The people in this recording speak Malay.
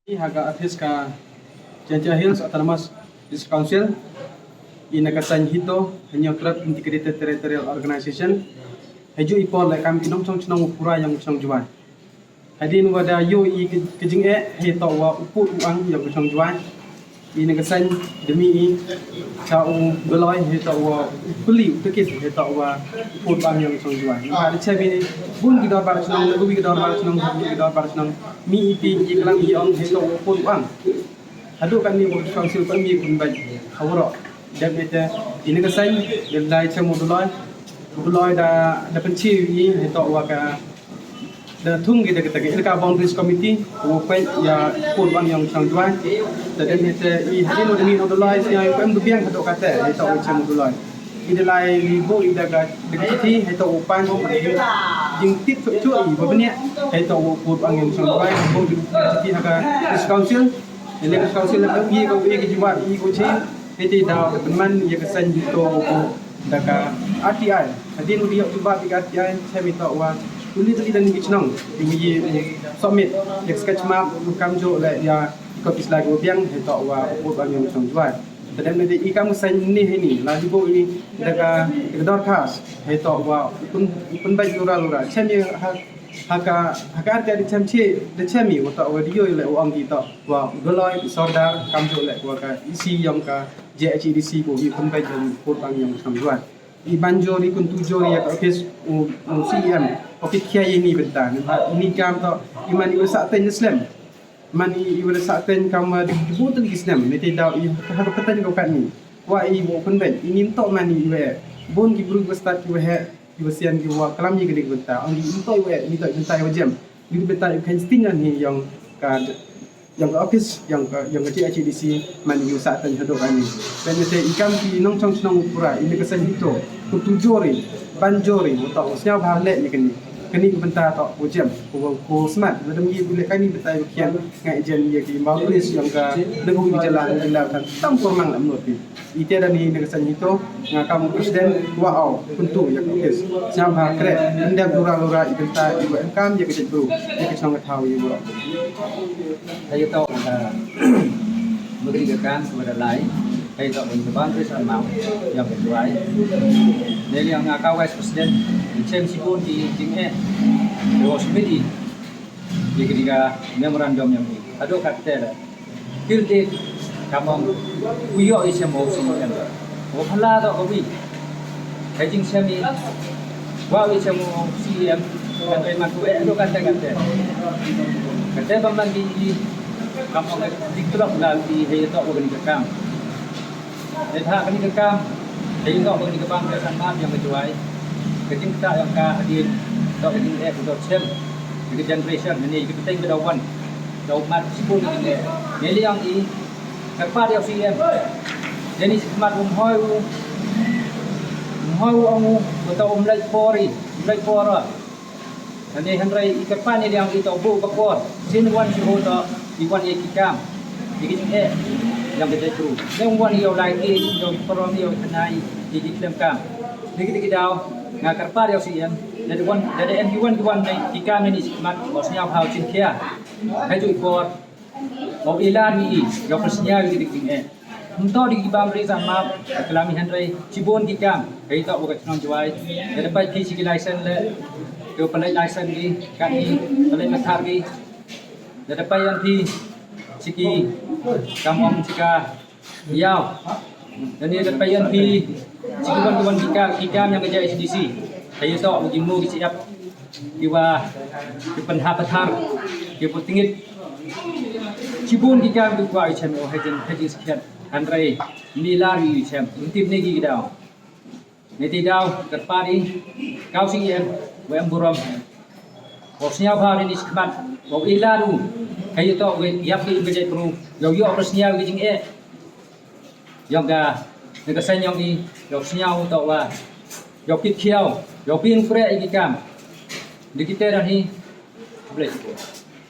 Haga Artis ka Ciancai Hills Autonomous District Council ina kasan hito hanya Club Integrated Territorial Organization haju ipol la kam kinong chong chnong pura yang chong juan hadin wada yo I kejing hito wa upu uang yang chong juan ina kasan demi I chau beloi hito wa puli tukis hito wa upu uang yang chong juan ada cebi bun gidor bar chnong lubi gidor bar chnong gidor bar chnong mi iti iklang iong hito wa upu uang hadu kan ni work council kan mi kun bai hawro dan itu ini kesan dari cemu duloi da penci ini hito wa ka da thung kita kita ka boundaries committee wo pai ya pun bang yang sang juan dan itu I hadin no demi no duloi sia pem du biang hado kata hito cemu duloi ida lai libo ida ga dekiti hito upan jing tip cu I babnya hito wo pun bang yang sang juan bo dekiti haga council ini council la pergi ko ye ke jumat I ko chin hiti da teman ye kesan juto ko daka RTI hadin dia cuba di RTI saya minta wa tulis dan gichnong di submit ye sketch map kam jo la ya copy slide go biang hito wa ko bang yang song jual dan nanti ikam kesan ini la dibo ini daka kedor khas hito wa pun bai lura chem ye haka ada di chamchi de chemi wata audio le wang kita wa goloi sordar kamjo le wa ka isi yang ka JHDC ko I pun bai jam put bang yang samjuan I banjo ni kun tujo ya ka office CM office kia ini bentan ini kam to iman I wasa ten Islam mani I wasa ten kam dibuat lagi Islam mete daw I ha patan ko kan ni wa I mo pun bai ini to mani we bon ki bru start ki we Iwasian ki wa kalam ni gede benta ang intoi we ni to benta yo jam ni benta yo kan stingan ni yang ka office yang ka HDC man yu sa tan hado kan ni dan te ikam ki nong chong chnong pura ini kesan hito ku tujori banjori to usnya bhale ni kani benta to ko jam ko smart ladam yi bule kan ni benta yo kian ngai jen ye ki maulis yang ka dengu di jalan kan tam kurang amnot ni ite dan ni kesan hito ngakam presiden wow untuk yang office siam ha kre ndam lura ibenta ibu kam ye ke bru ye ke chong thau yi bro Saya tahu memberikan kepada lain. Saya tahu mencoba bersama yang berjuai. Dari yang ngakau vice president, Chen Sipun di Jinghe, Dewas Medi, di ketiga memorandum yang ini. Aduh kata, pilih kamu uyok isya mau semua yang wala tak kami. Kajing semi, wah isya mau CM dan memang tu aduh kata. Kata bang di kampung dikterap lagi dia tak boleh dikekang. Dia tak boleh dikekang. Dia tak boleh dikekang kesan maaf yang berjuai. Kecil kita yang kah hadir tak boleh untuk sem. Jadi generation ini kita tengok dawan. Dawan sepuluh ini. Jadi yang ini kerpa dia CM. Jadi semat umhoi amu atau umlai pori Ani handrai ikapan ni yang kita bu kapor. Sin wan si hoto iwan ye kikam. Dikit yang kita tu. Yang wan yo lagi yo perom yo kenai dikit lemkam. Dikit daw ngakar pa yo siam. Dari wan dari MU1 ni kikam ni mat bosnya hau chin kia. Hai tu ikor. Mau ilan ni yo persnya yo dikit Untuk di Bamri sama kelami handrai cibon kikam. Hai tak bukan non juai. Dari pai PC license le Yo pelai license ni, kami pelai matar ni. Dapat yang ti siki kampung sika yau. Dan ni dapat yang ti siki kawan kita yang kerja HDC. Saya tahu begimu siap kiwa penhapatar kiwa tingit. Cibun kita buat macam hajin sekian Andre milari macam intip negi kita. Nanti dah terpadi kau sih Wem buram, bosnya apa ni sekat, bau ilaru, kayu tu, yap di kerja penuh, yo operasinya begini yang ga, negara sen yang ni, yo senyau tu wah, yo kiau, yo pin free ikam, di kita dah ni, boleh.